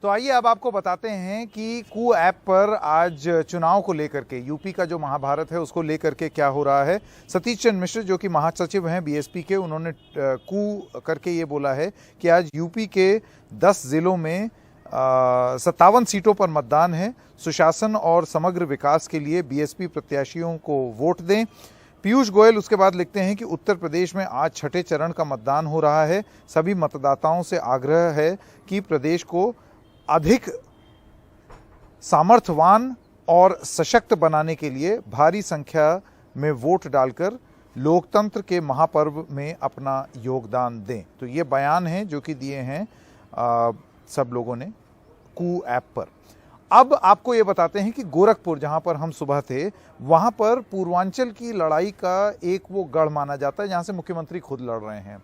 तो आइए अब आपको बताते हैं कि कू ऐप पर आज चुनाव को लेकर के यूपी का जो महाभारत है उसको लेकर के क्या हो रहा है। सतीश चंद्र मिश्र जो कि महासचिव हैं बीएसपी के, उन्होंने कू करके ये बोला है कि आज यूपी के 10 जिलों में 57 सीटों पर मतदान है। सुशासन और समग्र विकास के लिए बीएसपी प्रत्याशियों को वोट दें। पीयूष गोयल उसके बाद लिखते हैं कि उत्तर प्रदेश में आज छठे चरण का मतदान हो रहा है। सभी मतदाताओं से आग्रह है कि प्रदेश को अधिक सामर्थ्यवान और सशक्त बनाने के लिए भारी संख्या में वोट डालकर लोकतंत्र के महापर्व में अपना योगदान दें। तो ये बयान है जो कि दिए हैं सब लोगों ने कू ऐप पर। अब आपको ये बताते हैं कि गोरखपुर जहां पर हम सुबह थे, वहां पर पूर्वांचल की लड़ाई का एक वो गढ़ माना जाता है जहां से मुख्यमंत्री खुद लड़ रहे हैं।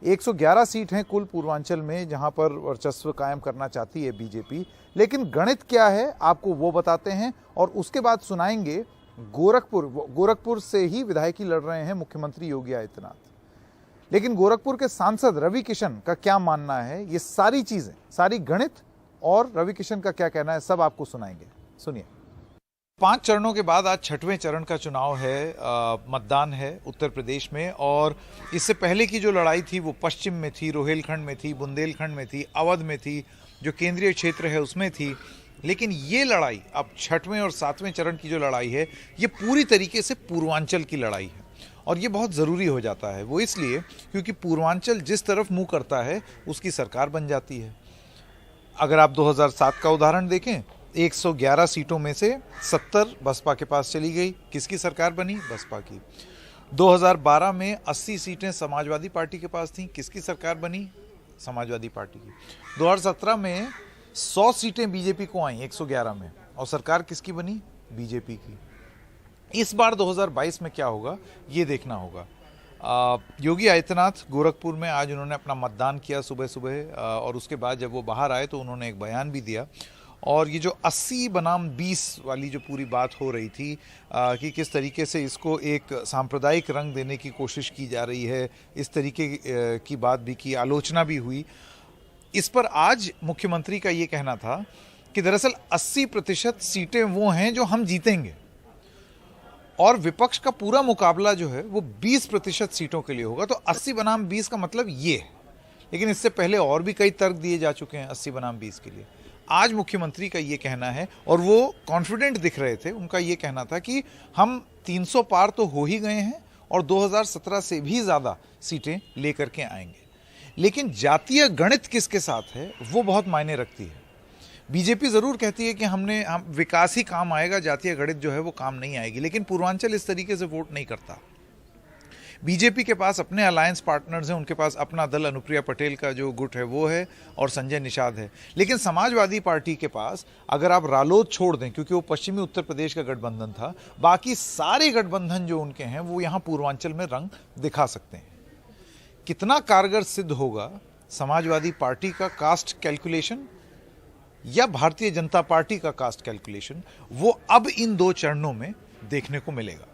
111 सीट हैं कुल पूर्वांचल में जहां पर वर्चस्व कायम करना चाहती है बीजेपी। लेकिन गणित क्या है आपको वो बताते हैं और उसके बाद सुनाएंगे गोरखपुर से ही विधायकी लड़ रहे हैं मुख्यमंत्री योगी आदित्यनाथ। लेकिन गोरखपुर के सांसद रवि किशन का क्या मानना है, ये सारी चीजें, सारी गणित और रवि किशन का क्या कहना है, सब आपको सुनाएंगे। सुनिए। 5 चरणों के बाद आज छठवें चरण का चुनाव है, मतदान है उत्तर प्रदेश में। और इससे पहले की जो लड़ाई थी वो पश्चिम में थी, रोहेलखंड में थी, बुंदेलखंड में थी, अवध में थी, जो केंद्रीय क्षेत्र है उसमें थी। लेकिन ये लड़ाई अब छठवें और 7वें चरण की जो लड़ाई है ये पूरी तरीके से पूर्वांचल की लड़ाई है। और ये बहुत ज़रूरी हो जाता है, वो इसलिए क्योंकि पूर्वांचल जिस तरफ मुँह करता है उसकी सरकार बन जाती है। अगर आप 2007 का उदाहरण देखें, 111 सीटों में से 70 बसपा के पास चली गई। किसकी सरकार बनी? बसपा की। 2012 में 80 सीटें समाजवादी पार्टी के पास थीं। किसकी सरकार बनी? समाजवादी पार्टी की। 2017 में 100 सीटें बीजेपी को आई 111 में, और सरकार किसकी बनी? बीजेपी की। इस बार 2022 में क्या होगा ये देखना होगा। योगी आदित्यनाथ गोरखपुर में आज उन्होंने अपना मतदान किया सुबह सुबह, और उसके बाद जब वो बाहर आए तो उन्होंने एक बयान भी दिया। और ये जो 80 बनाम 20 वाली जो पूरी बात हो रही थी कि किस तरीके से इसको एक सांप्रदायिक रंग देने की कोशिश की जा रही है, इस तरीके की बात भी की, आलोचना भी हुई। इस पर आज मुख्यमंत्री का ये कहना था कि दरअसल 80% सीटें वो हैं जो हम जीतेंगे, और विपक्ष का पूरा मुकाबला जो है वो 20% सीटों के लिए होगा। तो 80 बनाम 20 का मतलब ये है। लेकिन इससे पहले और भी कई तर्क दिए जा चुके हैं 80 बनाम 20 के लिए। आज मुख्यमंत्री का ये कहना है, और वो कॉन्फिडेंट दिख रहे थे, उनका ये कहना था कि हम 300 पार तो हो ही गए हैं और 2017 से भी ज़्यादा सीटें लेकर के आएंगे। लेकिन जातीय गणित किसके साथ है वो बहुत मायने रखती है। बीजेपी ज़रूर कहती है कि हम विकास ही काम आएगा, जातीय गणित जो है वो काम नहीं आएगी। लेकिन पूर्वांचल इस तरीके से वोट नहीं करता। बीजेपी के पास अपने अलायंस पार्टनर्स हैं, उनके पास अपना दल, अनुप्रिया पटेल का जो गुट है वो है, और संजय निषाद है। लेकिन समाजवादी पार्टी के पास, अगर आप रालोद छोड़ दें क्योंकि वो पश्चिमी उत्तर प्रदेश का गठबंधन था, बाकी सारे गठबंधन जो उनके हैं वो यहाँ पूर्वांचल में रंग दिखा सकते हैं। कितना कारगर सिद्ध होगा समाजवादी पार्टी का कास्ट कैलकुलेशन या भारतीय जनता पार्टी का कास्ट कैलकुलेशन, वो अब इन 2 चरणों में देखने को मिलेगा।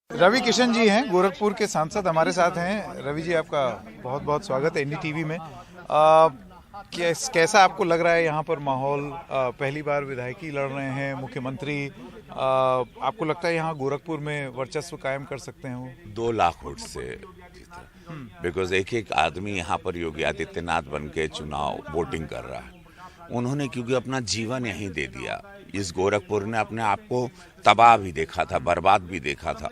रवि किशन जी हैं, गोरखपुर के सांसद, हमारे साथ हैं। रवि जी, आपका बहुत बहुत स्वागत है एनडीटीवी में। कैसा आपको लग रहा है यहाँ पर माहौल? पहली बार विधायकी लड़ रहे हैं मुख्यमंत्री, आपको लगता है यहाँ गोरखपुर में वर्चस्व कायम कर सकते हैं वो? 2 लाख वोट से जीता, बिकॉज एक आदमी यहाँ पर योगी आदित्यनाथ बन के चुनाव वोटिंग कर रहा है। उन्होंने क्योंकि अपना जीवन यहीं दे दिया। इस गोरखपुर ने अपने आप को तबाह भी देखा था, बर्बाद भी देखा था।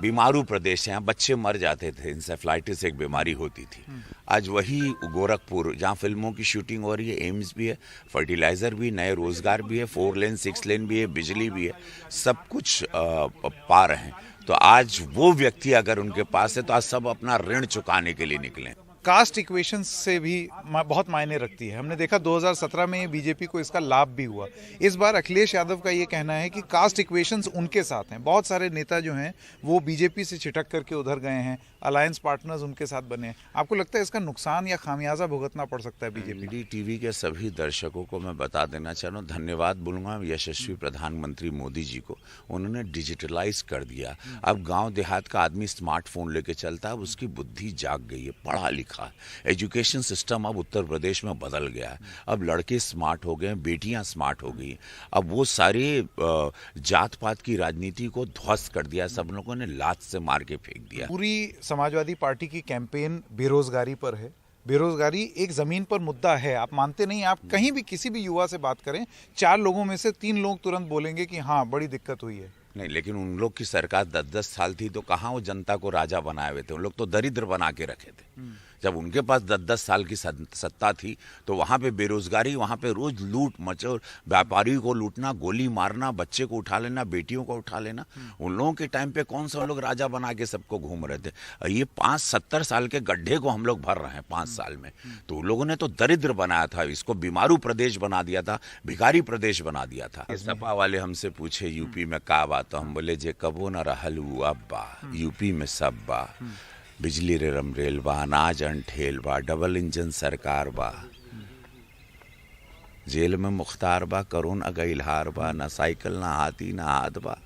बीमारू प्रदेश है, बच्चे मर जाते थे, इंसेफ्लाइटिस एक बीमारी होती थी। आज वही गोरखपुर जहाँ फिल्मों की शूटिंग हो रही है, एम्स भी है, फर्टिलाइजर भी, नए रोजगार भी है, 4 लेन 6 लेन भी है, बिजली भी है, सब कुछ पा रहे हैं। तो आज वो व्यक्ति अगर उनके पास है तो आज सब अपना ऋण चुकाने के लिए निकले। कास्ट इक्वेशन से भी बहुत मायने रखती है। हमने देखा 2017 में बीजेपी को इसका लाभ भी हुआ। इस बार अखिलेश यादव का ये कहना है कि कास्ट इक्वेशंस उनके साथ हैं। बहुत सारे नेता जो हैं वो बीजेपी से छिटक करके उधर गए हैं, अलायंस पार्टनर्स उनके साथ बने हैं। आपको लगता है इसका नुकसान या खामियाजा भुगतना पड़ सकता है बीजेपी? एनडीटीवी के सभी दर्शकों को मैं बता देना चाह रहा हूँ, धन्यवाद बोलूँगा यशस्वी प्रधानमंत्री मोदी जी को। उन्होंने डिजिटलाइज कर दिया। अब गाँव देहात का आदमी स्मार्टफोन लेके चलता है, उसकी बुद्धि जाग गई है, पढ़ा लिखा देखा। एजुकेशन सिस्टम अब उत्तर प्रदेश में बदल गया है। अब लड़के स्मार्ट हो गए, बेटियां स्मार्ट हो गई। अब वो सारे जात पात की राजनीति को ध्वस्त कर दिया, सब लोगों ने लात से मार के फेंक दिया। पूरी समाजवादी पार्टी की कैंपेन बेरोजगारी पर है। बेरोजगारी एक जमीन पर मुद्दा है, आप मानते नहीं? आप कहीं भी किसी भी युवा से बात करें, 4 लोगों में से 3 लोग तुरंत बोलेंगे कि हाँ बड़ी दिक्कत हुई है। नहीं, लेकिन उन लोग की सरकार 10-10 साल थी तो कहाँ वो जनता को राजा बनाए हुए थे? उन लोग तो दरिद्र बना के रखे थे। जब उनके पास 10-10 साल की सत्ता थी तो वहाँ पे बेरोजगारी, वहाँ पे रोज लूट मचोर, व्यापारी को लूटना, गोली मारना, बच्चे को उठा लेना, बेटियों को उठा लेना। उन लोगों के टाइम पे कौन सा लोग राजा बना के सबको घूम रहे थे? ये 5-70 साल के गड्ढे को हम लोग भर रहे हैं 5 साल में। तो उन लोगों ने तो दरिद्र बनाया था, इसको बीमारू प्रदेश बना दिया था, भिखारी प्रदेश बना दिया था। सपा वाले हमसे पूछे यूपी में का बात, तो हम बोले जे कबो न रहल अब बा, यूपी में सब बा। बिजली रे रमरेल बा, अनाज अंठेल बा, डबल इंजन सरकार बा, जेल में मुख्तार बा, करोन अगैलहार बा, ना साइकिल ना हाथी ना हाथ बा,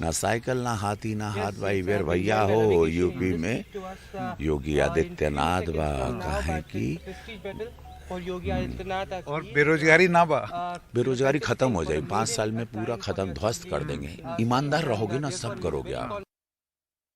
ना साइकिल ना हाथी ना हाथ बा। इवेर भैया हो यूपी में योगी आदित्यनाथ बा, कहे की और योगी आदित्यनाथ और बेरोजगारी ना बा। बेरोजगारी खत्म हो जाए 5 साल में, पूरा खत्म, ध्वस्त कर देंगे। ईमानदार रहोगे ना, सब करोगे आप।